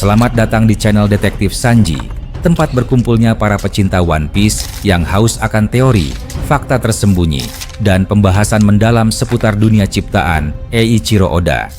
Selamat datang di channel Detektif Sanji, tempat berkumpulnya para pecinta One Piece yang haus akan teori, fakta tersembunyi, dan pembahasan mendalam seputar dunia ciptaan Eiichiro Oda.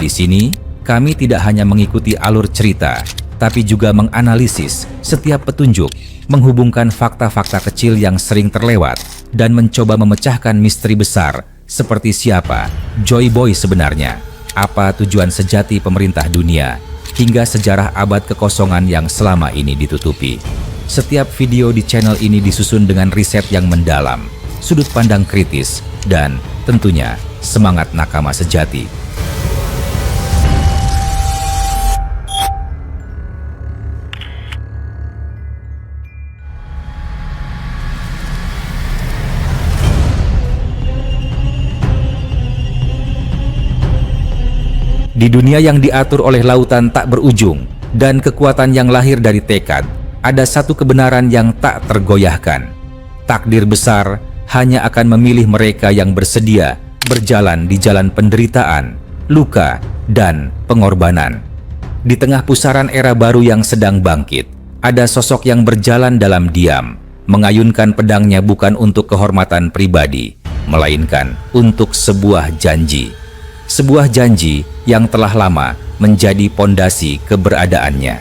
Di sini, kami tidak hanya mengikuti alur cerita, tapi juga menganalisis setiap petunjuk, menghubungkan fakta-fakta kecil yang sering terlewat, dan mencoba memecahkan misteri besar seperti siapa Joy Boy sebenarnya, apa tujuan sejati pemerintah dunia, hingga sejarah abad kekosongan yang selama ini ditutupi. Setiap video di channel ini disusun dengan riset yang mendalam, sudut pandang kritis, dan tentunya semangat nakama sejati. Di dunia yang diatur oleh lautan tak berujung dan kekuatan yang lahir dari tekad, ada satu kebenaran yang tak tergoyahkan. Takdir besar hanya akan memilih mereka yang bersedia berjalan di jalan penderitaan, luka, dan pengorbanan. Di tengah pusaran era baru yang sedang bangkit, ada sosok yang berjalan dalam diam, mengayunkan pedangnya bukan untuk kehormatan pribadi, melainkan untuk sebuah janji. Sebuah janji yang telah lama menjadi pondasi keberadaannya.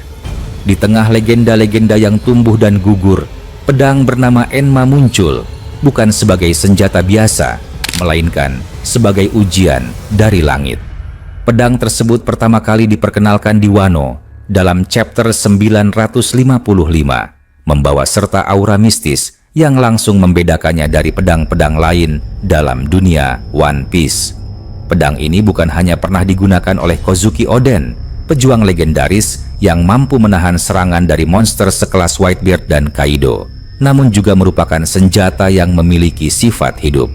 Di tengah legenda-legenda yang tumbuh dan gugur, pedang bernama Enma muncul, bukan sebagai senjata biasa, melainkan sebagai ujian dari langit. Pedang tersebut pertama kali diperkenalkan di Wano dalam chapter 955, membawa serta aura mistis yang langsung membedakannya dari pedang-pedang lain dalam dunia One Piece. Pedang ini bukan hanya pernah digunakan oleh Kozuki Oden, pejuang legendaris yang mampu menahan serangan dari monster sekelas Whitebeard dan Kaido, namun juga merupakan senjata yang memiliki sifat hidup.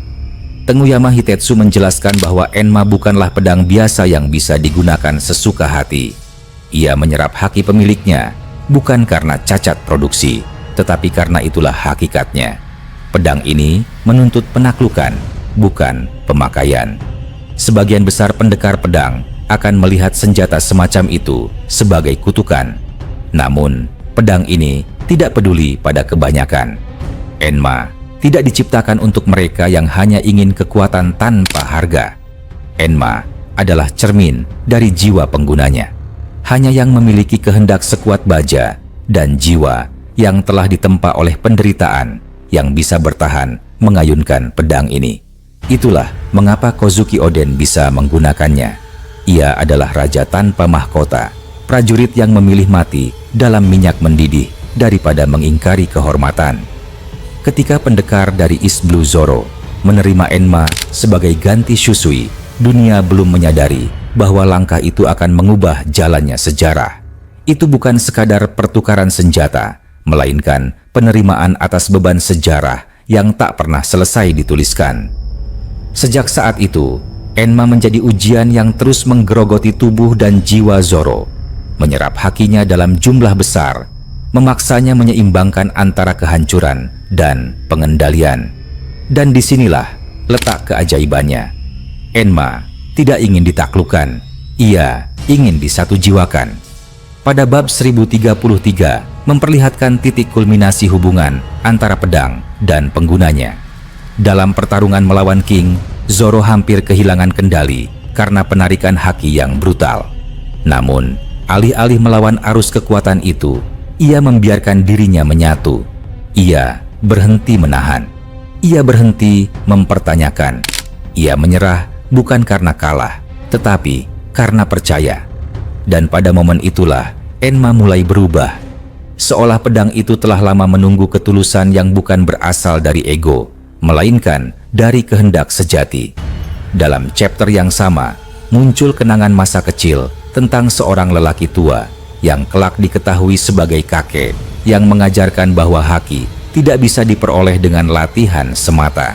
Tenguyama Hitetsu menjelaskan bahwa Enma bukanlah pedang biasa yang bisa digunakan sesuka hati. Ia menyerap haki pemiliknya, bukan karena cacat produksi, tetapi karena itulah hakikatnya. Pedang ini menuntut penaklukan, bukan pemakaian. Sebagian besar pendekar pedang akan melihat senjata semacam itu sebagai kutukan. Namun, pedang ini tidak peduli pada kebanyakan. Enma tidak diciptakan untuk mereka yang hanya ingin kekuatan tanpa harga. Enma adalah cermin dari jiwa penggunanya. Hanya yang memiliki kehendak sekuat baja dan jiwa yang telah ditempa oleh penderitaan yang bisa bertahan mengayunkan pedang ini. Itulah mengapa Kozuki Oden bisa menggunakannya. Ia adalah raja tanpa mahkota, prajurit yang memilih mati dalam minyak mendidih daripada mengingkari kehormatan. Ketika pendekar dari East Blue Zoro menerima Enma sebagai ganti Shusui, dunia belum menyadari bahwa langkah itu akan mengubah jalannya sejarah. Itu bukan sekadar pertukaran senjata, melainkan penerimaan atas beban sejarah yang tak pernah selesai dituliskan. Sejak saat itu, Enma menjadi ujian yang terus menggerogoti tubuh dan jiwa Zoro, menyerap hakinya dalam jumlah besar, memaksanya menyeimbangkan antara kehancuran dan pengendalian. Dan disinilah letak keajaibannya. Enma tidak ingin ditaklukkan, ia ingin disatujiwakan. Pada bab 1033 memperlihatkan titik kulminasi hubungan antara pedang dan penggunanya. Dalam pertarungan melawan King, Zoro hampir kehilangan kendali karena penarikan haki yang brutal. Namun, alih-alih melawan arus kekuatan itu, ia membiarkan dirinya menyatu. Ia berhenti menahan. Ia berhenti mempertanyakan. Ia menyerah bukan karena kalah, tetapi karena percaya. Dan pada momen itulah, Enma mulai berubah. Seolah pedang itu telah lama menunggu ketulusan yang bukan berasal dari ego, melainkan dari kehendak sejati. Dalam chapter yang sama, muncul kenangan masa kecil tentang seorang lelaki tua yang kelak diketahui sebagai kakek yang mengajarkan bahwa haki tidak bisa diperoleh dengan latihan semata.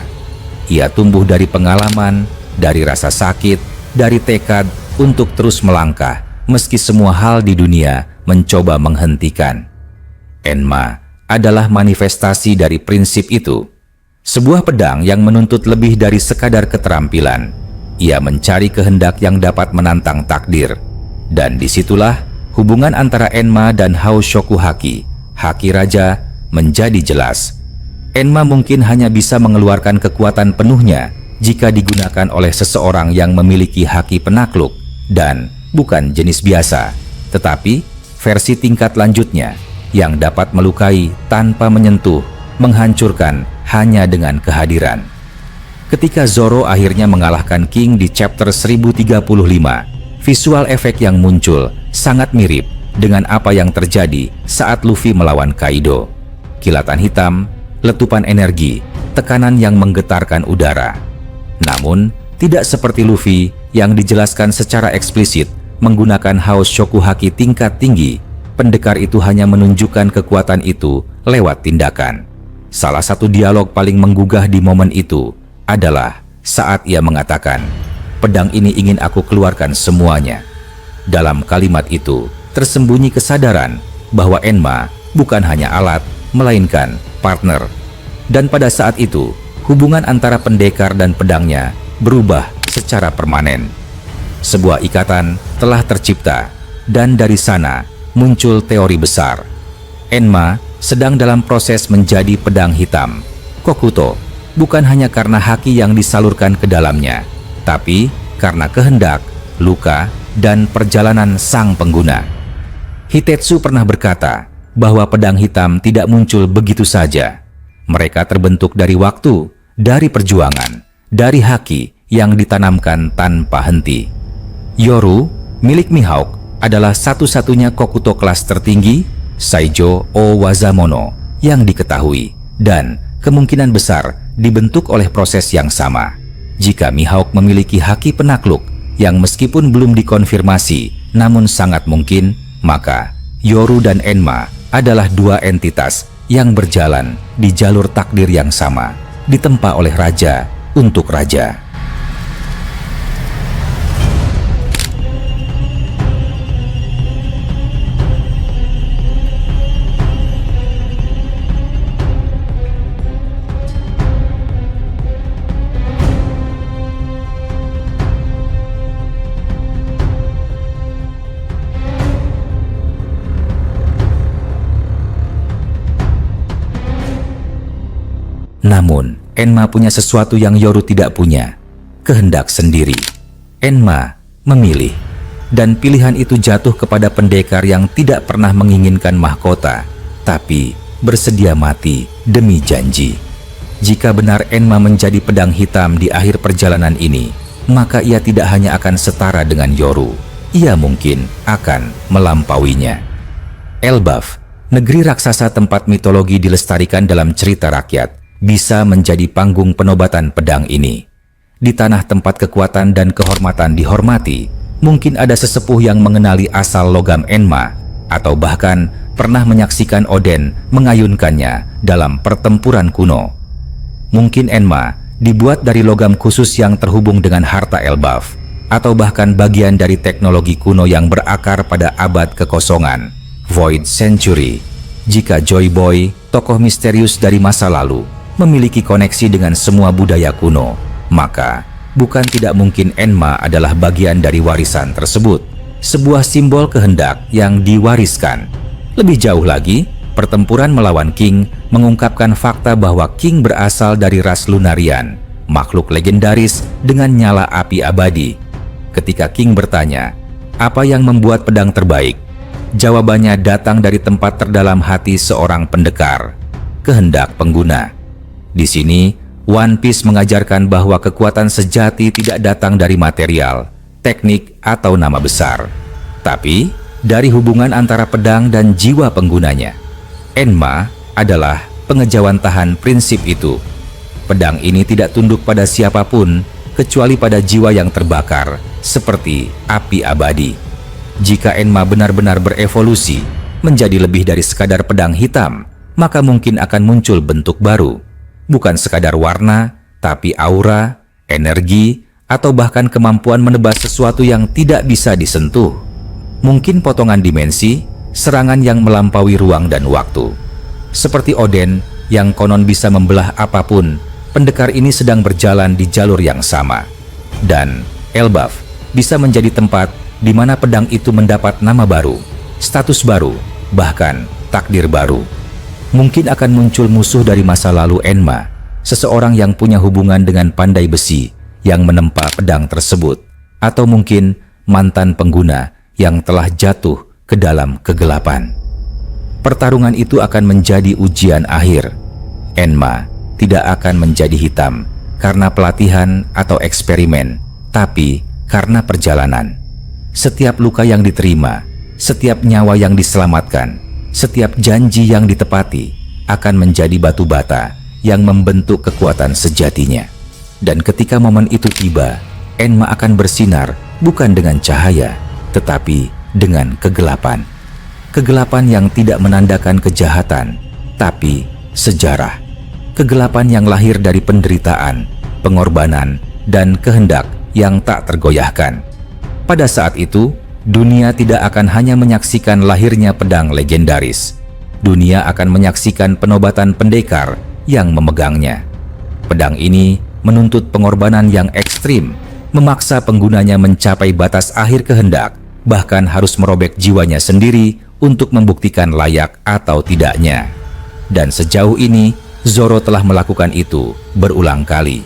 Ia tumbuh dari pengalaman, dari rasa sakit, dari tekad untuk terus melangkah meski semua hal di dunia mencoba menghentikan. Enma adalah manifestasi dari prinsip itu. Sebuah pedang yang menuntut lebih dari sekadar keterampilan. Ia mencari kehendak yang dapat menantang takdir. Dan disitulah hubungan antara Enma dan Houshoku Haki, Haki Raja, menjadi jelas. Enma mungkin hanya bisa mengeluarkan kekuatan penuhnya jika digunakan oleh seseorang yang memiliki haki penakluk dan bukan jenis biasa, tetapi versi tingkat lanjutnya yang dapat melukai tanpa menyentuh, menghancurkan hanya dengan kehadiran. Ketika Zoro akhirnya mengalahkan King di chapter 1035, visual efek yang muncul sangat mirip dengan apa yang terjadi saat Luffy melawan Kaido. Kilatan hitam, letupan energi, tekanan yang menggetarkan udara. Namun, tidak seperti Luffy yang dijelaskan secara eksplisit menggunakan Houshoku Haki tingkat tinggi. Pendekar itu hanya menunjukkan kekuatan itu lewat tindakan. Salah satu dialog paling menggugah di momen itu adalah saat ia mengatakan, "Pedang ini ingin aku keluarkan semuanya." Dalam kalimat itu tersembunyi kesadaran bahwa Enma bukan hanya alat, melainkan partner. Dan pada saat itu, hubungan antara pendekar dan pedangnya berubah secara permanen. Sebuah ikatan telah tercipta, dan dari sana muncul teori besar. Enma sedang dalam proses menjadi pedang hitam. Kokuto bukan hanya karena haki yang disalurkan ke dalamnya, tapi karena kehendak, luka, dan perjalanan sang pengguna. Hitetsu pernah berkata bahwa pedang hitam tidak muncul begitu saja. Mereka terbentuk dari waktu, dari perjuangan, dari haki yang ditanamkan tanpa henti. Yoru, milik Mihawk, adalah satu-satunya Kokuto kelas tertinggi, Saijo o Wazamono, yang diketahui, dan kemungkinan besar dibentuk oleh proses yang sama. Jika Mihawk memiliki haki penakluk yang meskipun belum dikonfirmasi namun sangat mungkin, maka Yoru dan Enma adalah dua entitas yang berjalan di jalur takdir yang sama, ditempa oleh raja untuk raja. Namun, Enma punya sesuatu yang Yoru tidak punya, kehendak sendiri. Enma memilih, dan pilihan itu jatuh kepada pendekar yang tidak pernah menginginkan mahkota, tapi bersedia mati demi janji. Jika benar Enma menjadi pedang hitam di akhir perjalanan ini, maka ia tidak hanya akan setara dengan Yoru, ia mungkin akan melampauinya. Elbaf, negeri raksasa tempat mitologi dilestarikan dalam cerita rakyat, bisa menjadi panggung penobatan pedang ini. Di tanah tempat kekuatan dan kehormatan dihormati, mungkin ada sesepuh yang mengenali asal logam Enma, atau bahkan pernah menyaksikan Oden mengayunkannya dalam pertempuran kuno. Mungkin Enma dibuat dari logam khusus yang terhubung dengan harta Elbaf, atau bahkan bagian dari teknologi kuno yang berakar pada abad kekosongan, Void Century. Jika Joy Boy, tokoh misterius dari masa lalu, memiliki koneksi dengan semua budaya kuno, maka bukan tidak mungkin Enma adalah bagian dari warisan tersebut, sebuah simbol kehendak yang diwariskan. Lebih jauh lagi, pertempuran melawan King mengungkapkan fakta bahwa King berasal dari ras Lunarian, makhluk legendaris dengan nyala api abadi. Ketika King bertanya, apa yang membuat pedang terbaik? Jawabannya datang dari tempat terdalam hati seorang pendekar, kehendak pengguna. Di sini, One Piece mengajarkan bahwa kekuatan sejati tidak datang dari material, teknik, atau nama besar, tapi dari hubungan antara pedang dan jiwa penggunanya. Enma adalah pengejawantahan prinsip itu. Pedang ini tidak tunduk pada siapapun, kecuali pada jiwa yang terbakar, seperti api abadi. Jika Enma benar-benar berevolusi menjadi lebih dari sekadar pedang hitam, maka mungkin akan muncul bentuk baru. Bukan sekadar warna, tapi aura, energi, atau bahkan kemampuan menebas sesuatu yang tidak bisa disentuh. Mungkin potongan dimensi, serangan yang melampaui ruang dan waktu. Seperti Oden yang konon bisa membelah apapun, pendekar ini sedang berjalan di jalur yang sama. Dan Elbaf bisa menjadi tempat di mana pedang itu mendapat nama baru, status baru, bahkan takdir baru. Mungkin akan muncul musuh dari masa lalu Enma, seseorang yang punya hubungan dengan pandai besi yang menempa pedang tersebut, atau mungkin mantan pengguna yang telah jatuh ke dalam kegelapan. Pertarungan itu akan menjadi ujian akhir. Enma tidak akan menjadi hitam karena pelatihan atau eksperimen, tapi karena perjalanan. Setiap luka yang diterima, setiap nyawa yang diselamatkan, setiap janji yang ditepati akan menjadi batu bata yang membentuk kekuatan sejatinya. Dan ketika momen itu tiba, Enma akan bersinar bukan dengan cahaya, tetapi dengan kegelapan. Kegelapan yang tidak menandakan kejahatan, tapi sejarah. Kegelapan yang lahir dari penderitaan, pengorbanan, dan kehendak yang tak tergoyahkan. Pada saat itu, dunia tidak akan hanya menyaksikan lahirnya pedang legendaris. Dunia akan menyaksikan penobatan pendekar yang memegangnya. Pedang ini menuntut pengorbanan yang ekstrim, memaksa penggunanya mencapai batas akhir kehendak, bahkan harus merobek jiwanya sendiri untuk membuktikan layak atau tidaknya. Dan sejauh ini, Zoro telah melakukan itu berulang kali.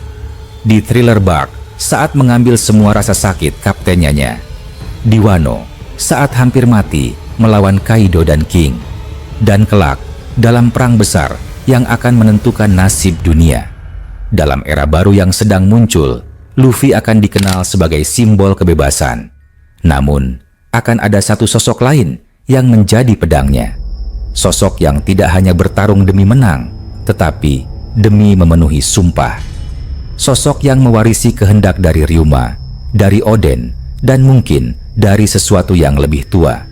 Di Thriller Bark, saat mengambil semua rasa sakit kaptennya. Di Wano, saat hampir mati melawan Kaido dan King. Dan kelak, dalam perang besar yang akan menentukan nasib dunia. Dalam era baru yang sedang muncul, Luffy akan dikenal sebagai simbol kebebasan. Namun, akan ada satu sosok lain yang menjadi pedangnya. Sosok yang tidak hanya bertarung demi menang, tetapi demi memenuhi sumpah. Sosok yang mewarisi kehendak dari Ryuma, dari Oden, dan mungkin dari sesuatu yang lebih tua.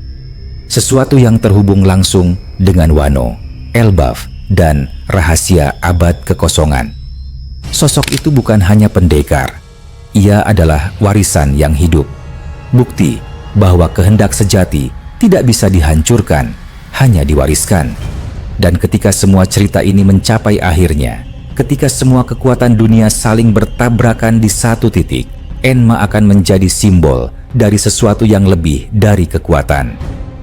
Sesuatu yang terhubung langsung dengan Wano, Elbaf, dan rahasia abad kekosongan. Sosok itu bukan hanya pendekar. Ia adalah warisan yang hidup. Bukti bahwa kehendak sejati tidak bisa dihancurkan, hanya diwariskan. Dan ketika semua cerita ini mencapai akhirnya, ketika semua kekuatan dunia saling bertabrakan di satu titik, Enma akan menjadi simbol dari sesuatu yang lebih dari kekuatan.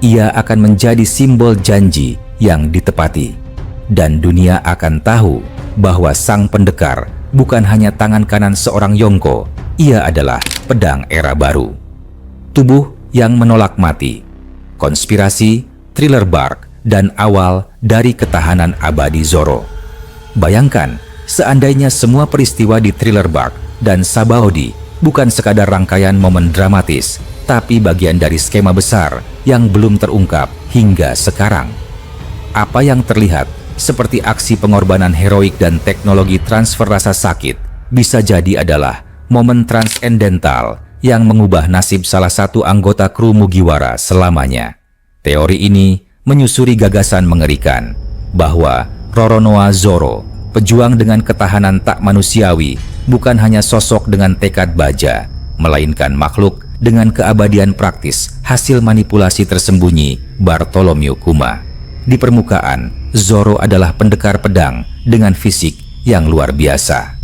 Ia akan menjadi simbol janji yang ditepati. Dan dunia akan tahu bahwa sang pendekar bukan hanya tangan kanan seorang Yonko, ia adalah pedang era baru. Tubuh yang menolak mati. Konspirasi, Thriller Bark, dan awal dari ketahanan abadi Zoro. Bayangkan, seandainya semua peristiwa di Thriller Bark dan Sabaody bukan sekadar rangkaian momen dramatis, tapi bagian dari skema besar yang belum terungkap hingga sekarang. Apa yang terlihat seperti aksi pengorbanan heroik dan teknologi transfer rasa sakit bisa jadi adalah momen transendental yang mengubah nasib salah satu anggota kru Mugiwara selamanya. Teori ini menyusuri gagasan mengerikan bahwa Roronoa Zoro, pejuang dengan ketahanan tak manusiawi, bukan hanya sosok dengan tekad baja, melainkan makhluk dengan keabadian praktis hasil manipulasi tersembunyi Bartholomew Kuma. Di permukaan, Zoro adalah pendekar pedang dengan fisik yang luar biasa.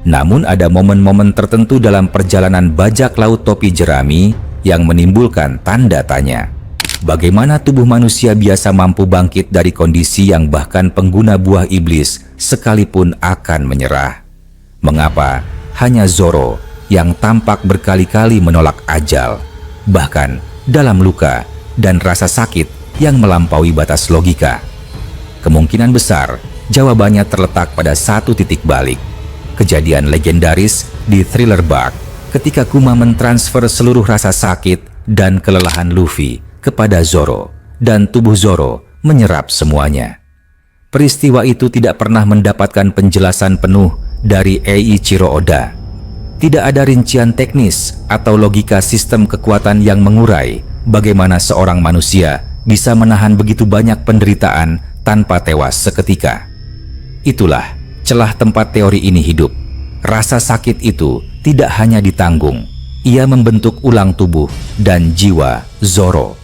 Namun ada momen-momen tertentu dalam perjalanan bajak laut topi jerami yang menimbulkan tanda tanya. Bagaimana tubuh manusia biasa mampu bangkit dari kondisi yang bahkan pengguna buah iblis sekalipun akan menyerah? Mengapa hanya Zoro yang tampak berkali-kali menolak ajal, bahkan dalam luka dan rasa sakit yang melampaui batas logika? Kemungkinan besar jawabannya terletak pada satu titik balik. Kejadian legendaris di Thriller Bark ketika Kuma mentransfer seluruh rasa sakit dan kelelahan Luffy kepada Zoro, dan tubuh Zoro menyerap semuanya. Peristiwa itu tidak pernah mendapatkan penjelasan penuh dari Eiichiro Oda. Tidak ada rincian teknis atau logika sistem kekuatan yang mengurai bagaimana seorang manusia bisa menahan begitu banyak penderitaan tanpa tewas seketika. Itulah celah tempat teori ini hidup. Rasa sakit itu tidak hanya ditanggung, ia membentuk ulang tubuh dan jiwa Zoro.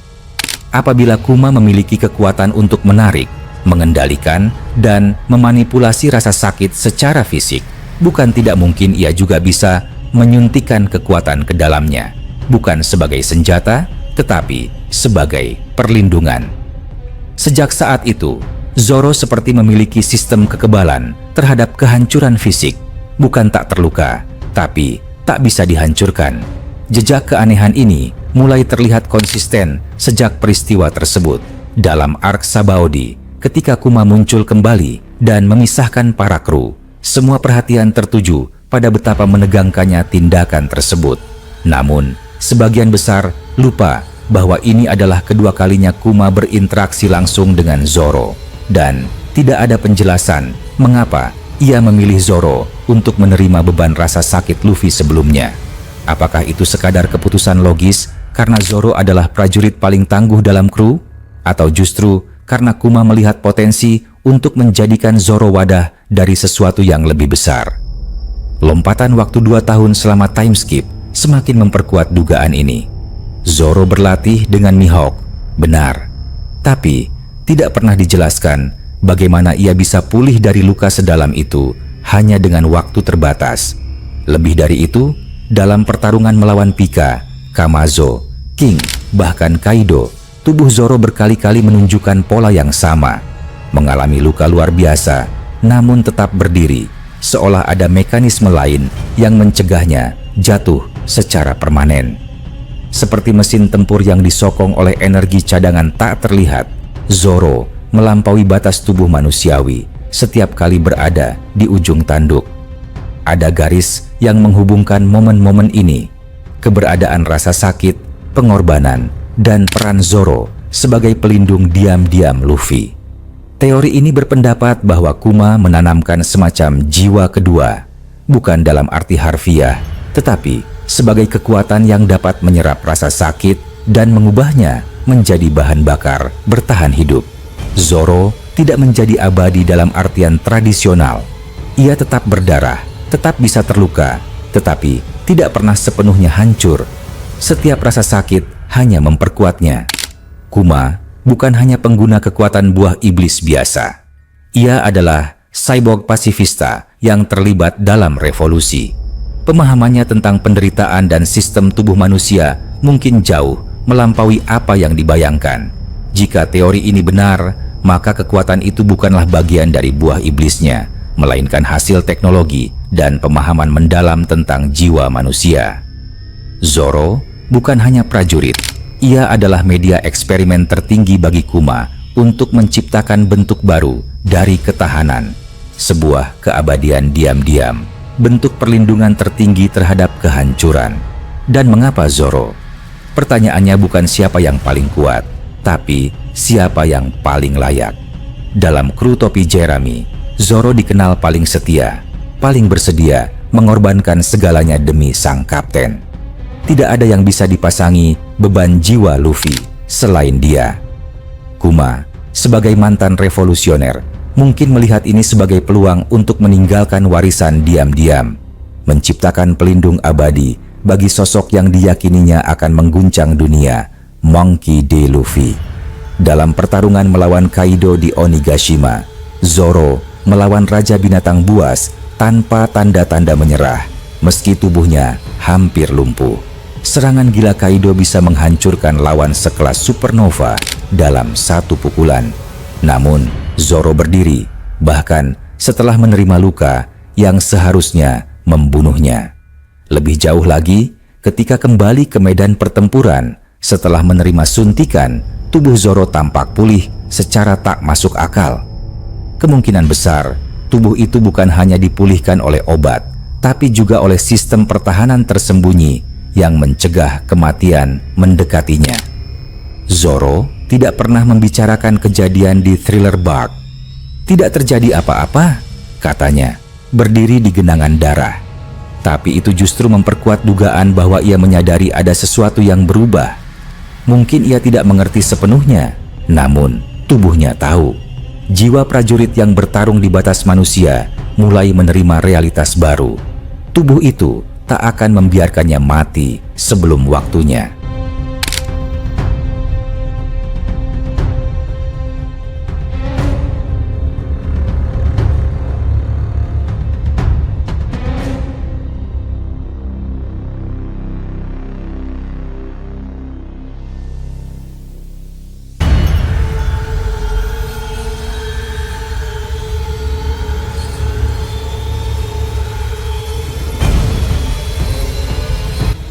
Apabila Kuma memiliki kekuatan untuk menarik, mengendalikan, dan memanipulasi rasa sakit secara fisik, bukan tidak mungkin ia juga bisa menyuntikkan kekuatan ke dalamnya, bukan sebagai senjata, tetapi sebagai perlindungan. Sejak saat itu, Zoro seperti memiliki sistem kekebalan terhadap kehancuran fisik, bukan tak terluka, tapi tak bisa dihancurkan. Jejak keanehan ini mulai terlihat konsisten sejak peristiwa tersebut. Dalam arc Sabaody, ketika Kuma muncul kembali dan memisahkan para kru, semua perhatian tertuju pada betapa menegangkannya tindakan tersebut. Namun, sebagian besar lupa bahwa ini adalah kedua kalinya Kuma berinteraksi langsung dengan Zoro. Dan tidak ada penjelasan mengapa ia memilih Zoro untuk menerima beban rasa sakit Luffy sebelumnya. Apakah itu sekadar keputusan logis karena Zoro adalah prajurit paling tangguh dalam kru? Atau justru karena Kuma melihat potensi untuk menjadikan Zoro wadah dari sesuatu yang lebih besar? Lompatan waktu 2 tahun selama time skip semakin memperkuat dugaan ini. Zoro berlatih dengan Mihawk, benar. Tapi tidak pernah dijelaskan bagaimana ia bisa pulih dari luka sedalam itu hanya dengan waktu terbatas. Lebih dari itu, dalam pertarungan melawan Pika, Kamazo, King, bahkan Kaido, tubuh Zoro berkali-kali menunjukkan pola yang sama. Mengalami luka luar biasa, namun tetap berdiri, seolah ada mekanisme lain yang mencegahnya jatuh secara permanen. Seperti mesin tempur yang disokong oleh energi cadangan tak terlihat, Zoro melampaui batas tubuh manusiawi setiap kali berada di ujung tanduk. Ada garis yang menghubungkan momen-momen ini, keberadaan rasa sakit, pengorbanan, dan peran Zoro sebagai pelindung diam-diam Luffy. Teori ini berpendapat bahwa Kuma menanamkan semacam jiwa kedua, bukan dalam arti harfiah, tetapi sebagai kekuatan yang dapat menyerap rasa sakit dan mengubahnya menjadi bahan bakar bertahan hidup. Zoro tidak menjadi abadi dalam artian tradisional. Ia tetap berdarah, tetap bisa terluka, tetapi tidak pernah sepenuhnya hancur. Setiap rasa sakit hanya memperkuatnya. Kuma bukan hanya pengguna kekuatan buah iblis biasa. Ia adalah cyborg pasifista yang terlibat dalam revolusi. Pemahamannya tentang penderitaan dan sistem tubuh manusia mungkin jauh melampaui apa yang dibayangkan. Jika teori ini benar, maka kekuatan itu bukanlah bagian dari buah iblisnya, melainkan hasil teknologi dan pemahaman mendalam tentang jiwa manusia. Zoro bukan hanya prajurit, ia adalah media eksperimen tertinggi bagi Kuma untuk menciptakan bentuk baru dari ketahanan, sebuah keabadian diam-diam, bentuk perlindungan tertinggi terhadap kehancuran. Dan mengapa Zoro? Pertanyaannya bukan siapa yang paling kuat, tapi siapa yang paling layak. Dalam kru topi Jeremy, Zoro dikenal paling setia, paling bersedia mengorbankan segalanya demi sang kapten. Tidak ada yang bisa dipasangi beban jiwa Luffy selain dia. Kuma, sebagai mantan revolusioner, mungkin melihat ini sebagai peluang untuk meninggalkan warisan diam-diam, menciptakan pelindung abadi bagi sosok yang diyakininya akan mengguncang dunia, Monkey D. Luffy. Dalam pertarungan melawan Kaido di Onigashima, Zoro melawan Raja Binatang Buas tanpa tanda-tanda menyerah, meski tubuhnya hampir lumpuh. Serangan gila Kaido bisa menghancurkan lawan sekelas supernova dalam satu pukulan. Namun, Zoro berdiri, bahkan setelah menerima luka yang seharusnya membunuhnya. Lebih jauh lagi, ketika kembali ke medan pertempuran, setelah menerima suntikan, tubuh Zoro tampak pulih secara tak masuk akal. Kemungkinan besar, tubuh itu bukan hanya dipulihkan oleh obat, tapi juga oleh sistem pertahanan tersembunyi yang mencegah kematian mendekatinya. Zoro tidak pernah membicarakan kejadian di Thriller Bark. Tidak terjadi apa-apa, katanya, berdiri di genangan darah. Tapi itu justru memperkuat dugaan bahwa ia menyadari ada sesuatu yang berubah. Mungkin ia tidak mengerti sepenuhnya, namun tubuhnya tahu. jiwa prajurit yang bertarung di batas manusia mulai menerima realitas baru. Tubuh itu tak akan membiarkannya mati sebelum waktunya.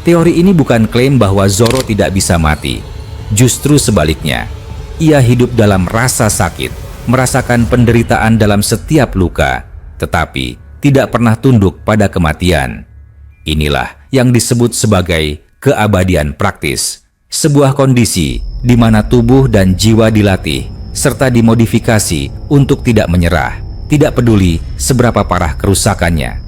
Teori ini bukan klaim bahwa Zoro tidak bisa mati. Justru sebaliknya, ia hidup dalam rasa sakit, merasakan penderitaan dalam setiap luka, tetapi tidak pernah tunduk pada kematian. Inilah yang disebut sebagai keabadian praktis, sebuah kondisi di mana tubuh dan jiwa dilatih serta dimodifikasi untuk tidak menyerah, tidak peduli seberapa parah kerusakannya.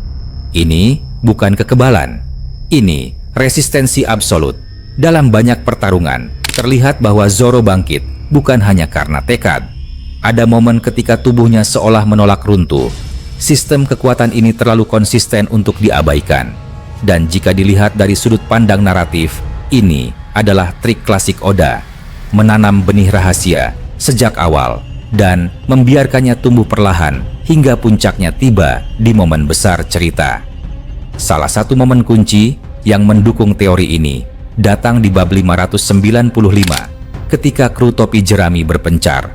Ini bukan kekebalan, ini resistensi absolut. Dalam banyak pertarungan, terlihat bahwa Zoro bangkit bukan hanya karena tekad. Ada momen ketika tubuhnya seolah menolak runtuh. Sistem kekuatan ini terlalu konsisten untuk diabaikan. Dan jika dilihat dari sudut pandang naratif, ini adalah trik klasik Oda, menanam benih rahasia sejak awal dan membiarkannya tumbuh perlahan hingga puncaknya tiba di momen besar cerita. Salah satu momen kunci yang mendukung teori ini datang di bab 595 ketika kru topi jerami berpencar.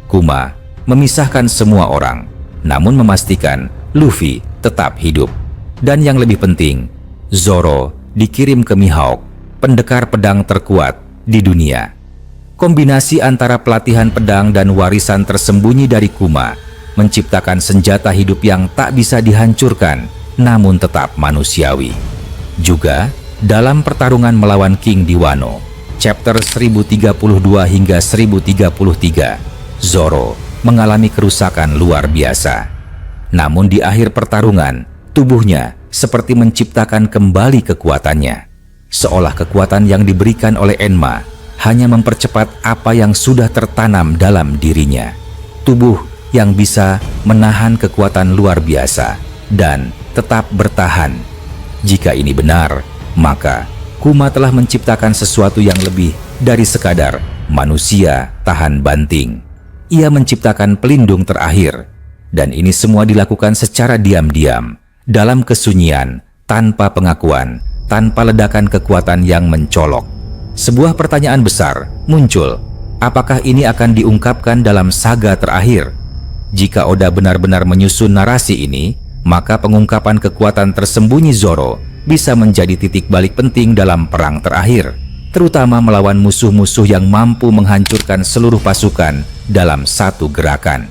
Kuma memisahkan semua orang, namun memastikan Luffy tetap hidup. Dan yang lebih penting, Zoro dikirim ke Mihawk, pendekar pedang terkuat di dunia. Kombinasi antara pelatihan pedang dan warisan tersembunyi dari Kuma menciptakan senjata hidup yang tak bisa dihancurkan, namun tetap manusiawi. Juga dalam pertarungan melawan King di Wano, chapter 1032 hingga 1033, Zoro mengalami kerusakan luar biasa. Namun di akhir pertarungan, tubuhnya seperti menciptakan kembali kekuatannya. Seolah kekuatan yang diberikan oleh Enma hanya mempercepat apa yang sudah tertanam dalam dirinya. Tubuh yang bisa menahan kekuatan luar biasa dan tetap bertahan. Jika ini benar, maka Kuma telah menciptakan sesuatu yang lebih dari sekadar manusia tahan banting. Ia menciptakan pelindung terakhir, dan ini semua dilakukan secara diam-diam, dalam kesunyian, tanpa pengakuan, tanpa ledakan kekuatan yang mencolok. Sebuah pertanyaan besar muncul, apakah ini akan diungkapkan dalam saga terakhir? Jika Oda benar-benar menyusun narasi ini, maka pengungkapan kekuatan tersembunyi Zoro bisa menjadi titik balik penting dalam perang terakhir, terutama melawan musuh-musuh yang mampu menghancurkan seluruh pasukan dalam satu gerakan.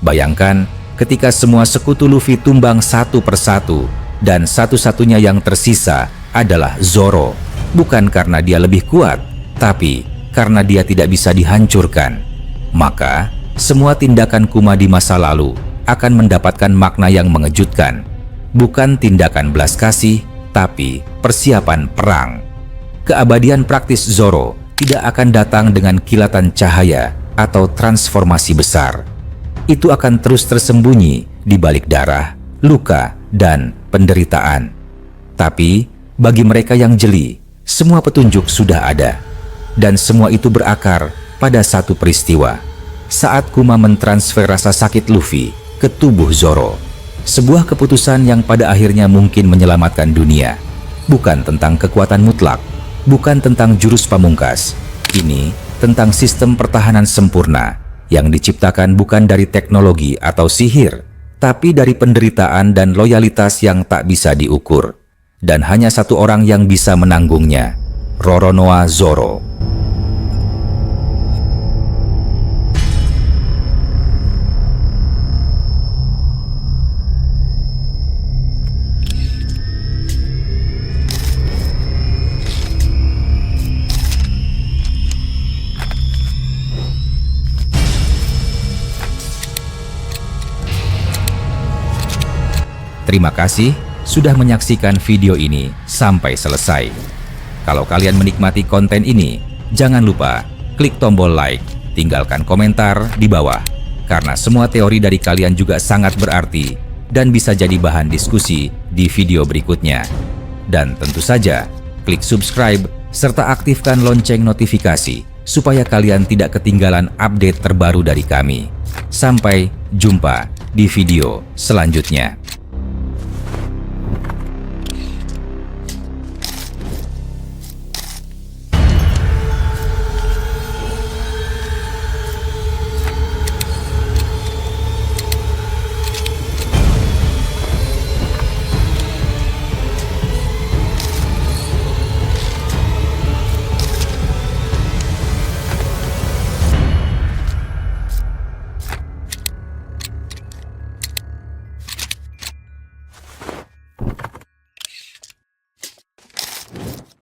Bayangkan ketika semua sekutu Luffy tumbang satu persatu dan satu-satunya yang tersisa adalah Zoro, bukan karena dia lebih kuat, tapi karena dia tidak bisa dihancurkan. Maka semua tindakan Kuma di masa lalu akan mendapatkan makna yang mengejutkan. Bukan tindakan belas kasih, tapi persiapan perang. Keabadian praktis Zoro tidak akan datang dengan kilatan cahaya atau transformasi besar. Itu akan terus tersembunyi di balik darah, luka, dan penderitaan. Tapi bagi mereka yang jeli, semua petunjuk sudah ada. Dan semua itu berakar pada satu peristiwa. Saat Kuma mentransfer rasa sakit Luffy ke tubuh Zoro. Sebuah keputusan yang pada akhirnya mungkin menyelamatkan dunia. Bukan tentang kekuatan mutlak, bukan tentang jurus pamungkas. Ini tentang sistem pertahanan sempurna yang diciptakan bukan dari teknologi atau sihir, tapi dari penderitaan dan loyalitas yang tak bisa diukur. Dan hanya satu orang yang bisa menanggungnya, Roronoa Zoro. Terima kasih sudah menyaksikan video ini sampai selesai. Kalau kalian menikmati konten ini, jangan lupa klik tombol like, tinggalkan komentar di bawah. karena semua teori dari kalian juga sangat berarti dan bisa jadi bahan diskusi di video berikutnya. Dan tentu saja, klik subscribe serta aktifkan lonceng notifikasi supaya kalian tidak ketinggalan update terbaru dari kami. Sampai jumpa di video selanjutnya.